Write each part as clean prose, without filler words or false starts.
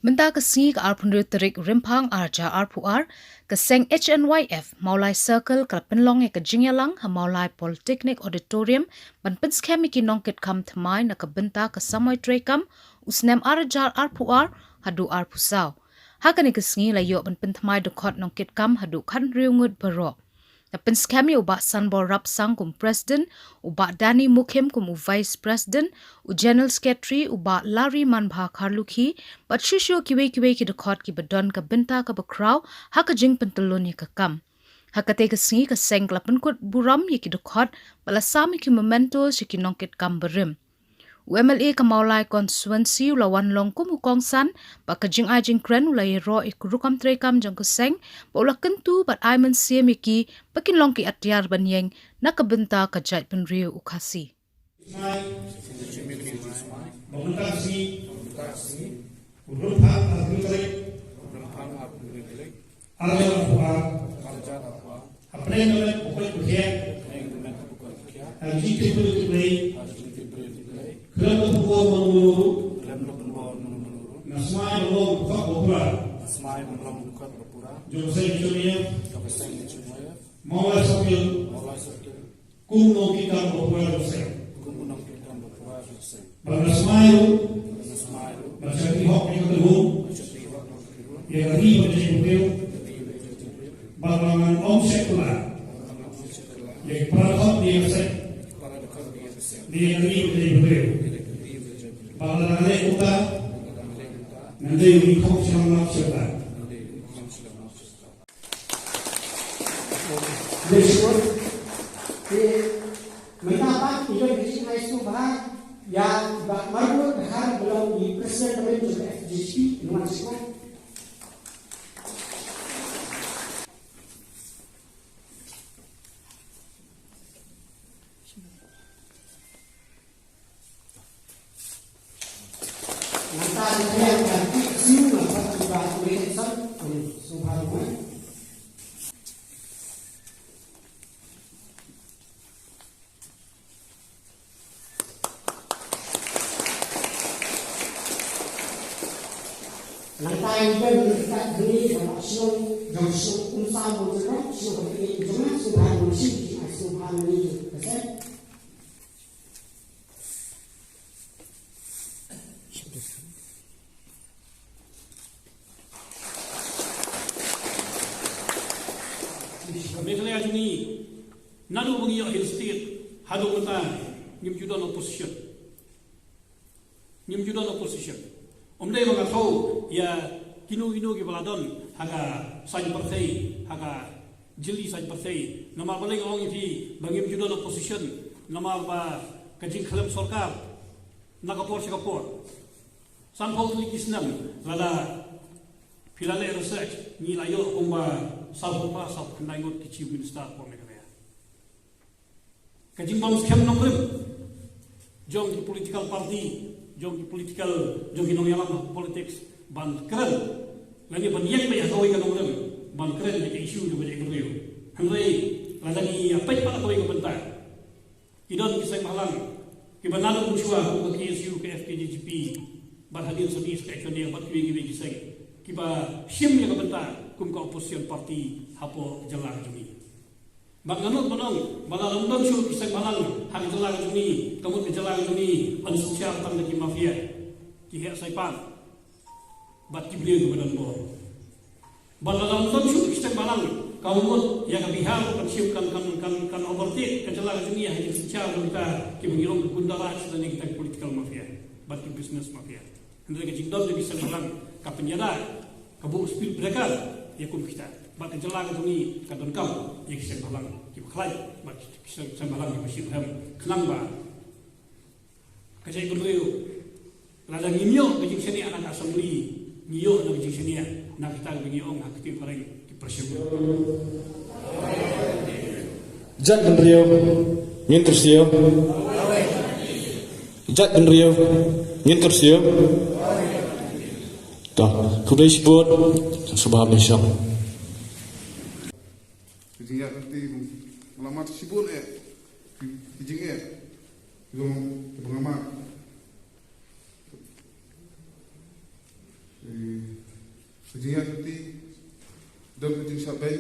Menta kesing ke arpundu terik rimpang arja arpuar keseng HNYF Maulai Circle ke penlong ke jingyalang ha Maulai Polytechnic Auditorium ban penskemi ki nongkit kam thamai na ke benta ke samoi trekam usnem arjar arpuar hadu arpusau. Hakani kesing la yo ban penthamai dokot nongkit kam hadu kan riungut bero. Na penskemi uba sanbor rapsang kum president uba Dani Mukim kum vice president u general secretary uba Lari Manbha Karlukhi but shushu kiwe ki dekot ki bedon ka benta ka bakraw haka jing pentelun ya kam hakate ka singi ka seng klapen kut buram ya ki dekot bala sami ki memento shiki nongkit kam berim UMLA ka Maulai constituency ulawan long kum hukong san ba ka jing ajing kren ulai ro ikurukam trekam jang ka seng ba ula kentu bat aiman siemiki pakin long ki atyar banyeng na ka benta ka jait penriu ukasi Kerana menurut Nasmai belum buka berpura. Joseph Junior Maulai Sokil Kuno kita berpura Joseph Nasmai Nasmai Hok yang kedua yang ribu menjadi Balangan omset pula yang perakot dia set dia ribu menjadi Balangan uta nanti ini kau siapa siapa. Bersyukur, mengapa itu di sini subah yang baru berharap belum di presiden dari FGC nomor sekian. Nanti saya ganti semua para tulisan subhanallah. Lantai berdekat diri dalam siung dan siung unsur bergerak siung bergerak jangan subhanallah sih subhanallah betul. Megalaya juni nadu bagi hill state hadu mata nyim judan opposition omdai mga tau ya kinu ki baladon haga sain partai haga jili sain partai nama balai ngong iti bangim judan opposition nama ba kajing khalam sarkar nakapor sikapor sanpau tulikisnam lala filale research ni layo umba sabuma sab khnaigot ki chief minister ko Megalaya kajing bang scam nomrem jong ki political party jong ki political jong ki nongyama politics ban keren lagi ban yak ba yakoy ka nomrem ban keren ni issue ni ba ikriyo hanrei ladani apai pa ko ko benta idon ki sang malang ki banalo kuchua ko ki KSU ke FKJGP ban hadir sami ke action bat ki gi sang ki ba shim ya ka benta kum ka opposition party hapo jalan jumi Baganot banong balalong syu kisah balang hang jalan jumi kamu ke jalan jumi ansosial tang ki mafia ki hek saipan bat ki beliau badan bo balalong syu kisah balang kamu ya ka bihar kan syu kan overtake ke jalan jumi hang ansosial kita ki mengirong gundala dan kita political mafia bat ki business mafia hendak ke jingdom de kisah balang ka penjara ka bu spill breaker ya kum kita bat jelang jumi kadon kam ya kisah balang ki khlai bat kisah balang ki masih ham khnang ba kajai beriu lada ngimyo ke sini anak assembly ngiyo na ke sini na kita bagi ong aktif pareng ki presiden Jat Benrio Ngintersio Jat Benrio Ngintersio Dah, kuda sebut sebab misal. Sehingga nanti melamat sibuk kijing pengamat Sejak nanti dan kecil sabai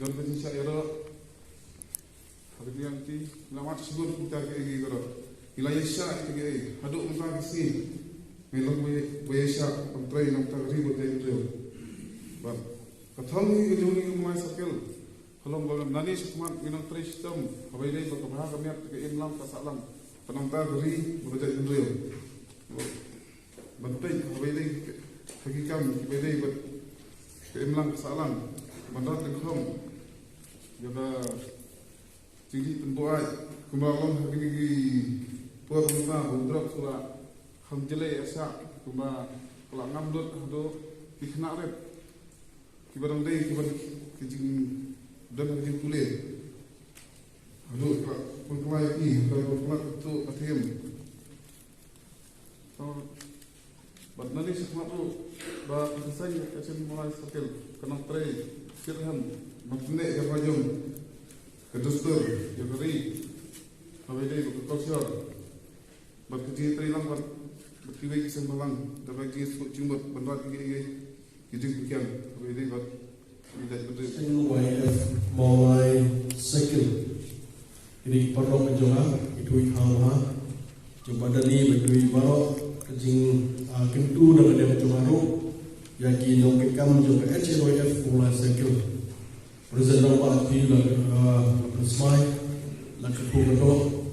dan kecil saya hari ini nanti lama sebelum kita ke wilayah Syah ke haduk muka kisi melong wilayah Syah antara yang tak ribut dari itu. Bang, katham ni kejungi mulai sakil. Kalau bagan nani sekemat minang tristem, kabai dai bakabah kami ke imlam kasalam. Penonton beri berjaya beliau. Bantai kabai dai hakikam kabai dai ke imlam kasalam. Bandar tengkom juga tinggi tembuai kembali hari ini puas rumah bundrak surah hamjele asa kembali kelangam dot hado dikena rep kibarang dai kibar kijing dan kijing kulit hado pengkelai ini pengkelai itu atem so bat nani sekemat tu bah selesai action mulai sakil kena tray sirhan matne jawajum kedustur jagari kabele kokosor bakti tray lang bat bakti kisah malang dapat kisah cumbat bandar kiri kijing kian kabele bat tidak betul NYF mulai cycle ini perlu menjual itu hawa coba dari berdui baru kejing kentu dengan dia menjual yaki nongkam juga NYF mulai cycle presiden parti bersmai nak kepunyaan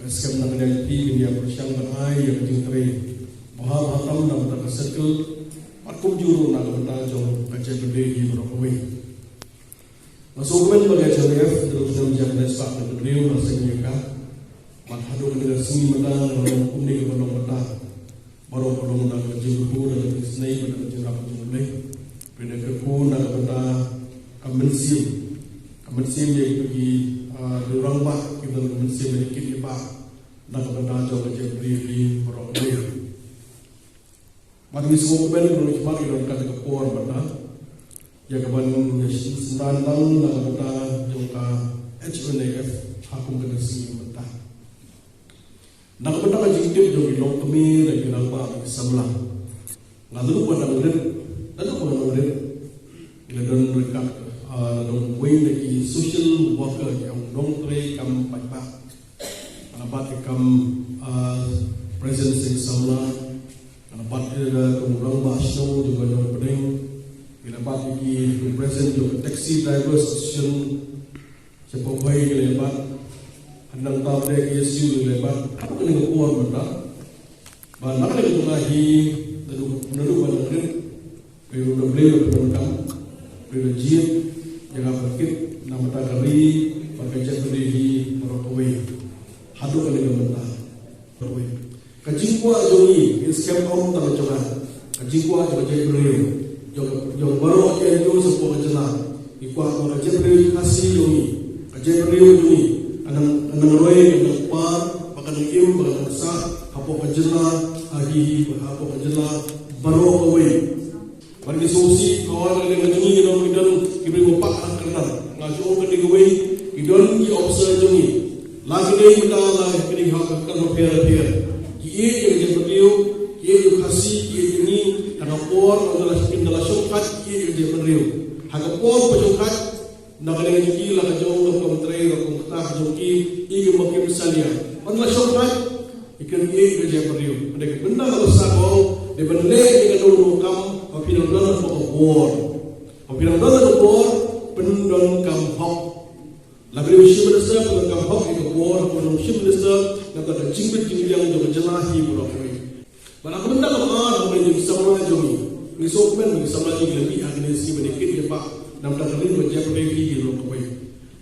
skam nak menjadi dia bersang berai yang kejing teri bahal hatam dan tak cycle aku juru nak bertajung kerja berdiri berapa Masukkan bagi CWF terus menjadi sepak dan beliau rasanya kan mathadu dengan seni menang dalam kuning ke menang baru menang jumlah dan senai pada jumlah jumlah pada kepun dan pada kemensim yang bagi orang bah kita kemensim yang kita bah dan pada jauh kerja berdiri berapa Mari semua benda berubah kita kata kepun pada ya kapan sendang dan kata jangka HNF hakum kena sini mentah. Nak benda macam itu jadi long kami lagi nampak sebelah. Lalu pun nak benda, kita dan mereka dong way lagi social worker yang dong tray kam pajak, dapat kam presence yang sebelah, dapat kumurang bahasa juga dong pedeng. Dapat pergi represent juga taxi driver association sepokai lebat handang tahu dia isu lebat apa kena kuat betul banyak lagi lagi lalu banyak perlu beliau program perlu jid jaga perkit nama takari pakai berdiri merokoi hadu kena betul merokoi kacing kuat jongi skam om tak coba kacing kuat coba jadi beliau Jom baru aja itu sebuah jalan. Ikuat orang Jibril kasih jumi, Jibril jumi. Anang roy, anang par, makan im, makan sah, hapok jalan, agi, hapok jalan, baru away. Bagi solusi kawan yang jumi dalam hidup kita berpak kerana ngajong ke digawai hidup di observe jumi. Lagi ni kita lah kini hak akan berpihak. Ia yang Jibril, ia yang kasih, ia ini. Hagapor adalah dalam syukat ia dia beriu. Hagapor pesyukat nak dengan jiki lah kajong ke menteri ke kota joki ia makin misalnya. Adalah syukat ikan ia dia beriu. Ada benda besar kau di benda dengan dulu kam apabila dalam hagapor. Apabila dalam hagapor pendon kam hok. Lalu usia besar pendon kam hok hagapor pendon usia besar nak ada jingkit yang juga jelahi berapa. Banak benda lemah menjadi sama jami. Risokmen sama lagi lebih agensi sedikit ya pak. Nam tak kali menjadi lagi di lokoi.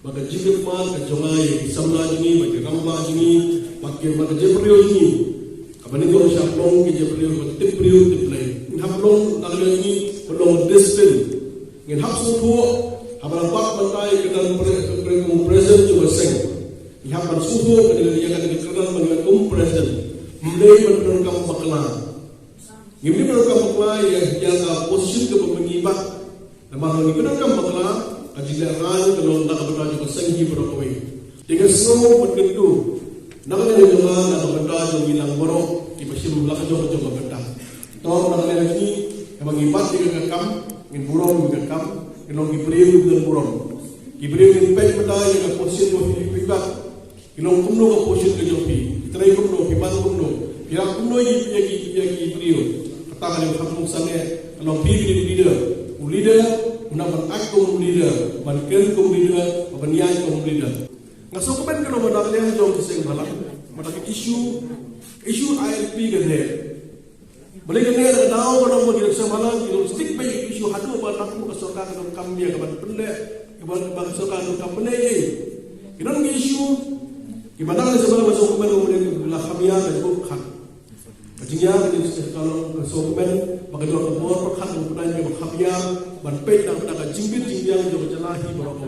Maka jika pan kejongai sama jami bagi ramba jami pakai maka jeprio jami. Kapan itu orang siapong ke jeprio tip lain. Haplong nak lagi pelong destin. Ngin hap suhu habaran pak bantai kedan present juga seng. Habaran suhu kedan dia akan kedan mengenai present. Mulai menurunkan makna. Ini menurunkan makna yang posisi ke pengibah. Namun ini menurunkan makna ajilah ran kalau nak berada di senghi berokoi. Dengan semua bentuk, nak ada juga nak berada di bilang borok di pasir belakang juga benda. Tahu nak lagi Emang ibat juga kam, ngin buron juga kam, ilong ibreu dengan buron. Ibreu ngin pek benda yang posisi tu ibat, ilong kumno ke posisi ke jopi. Terai kumno, ibat kumno, pihak kumno yang ibreu. Kata kalau kamu sana, kalau pergi di leader, unang aku leader, banken kum leader, banyai kum leader. Ngasok kan kalau menaknya jauh kisah malam, menaknya isu ILP kan dia. Boleh kan dia ada tahu kalau mau kita malam, kita stick by isu hadu pada aku kesokan dengan kami yang kapan pendek, kapan kesokan dengan kami ni. Kita nak isu, gimana kalau sebenarnya masuk kemen kemudian belah kami yang bukan. Kajinya kalau kesokan maka dua kebor perkan kemudian yang kami yang ban pek dan pada jingbit yang jauh jelahi berapa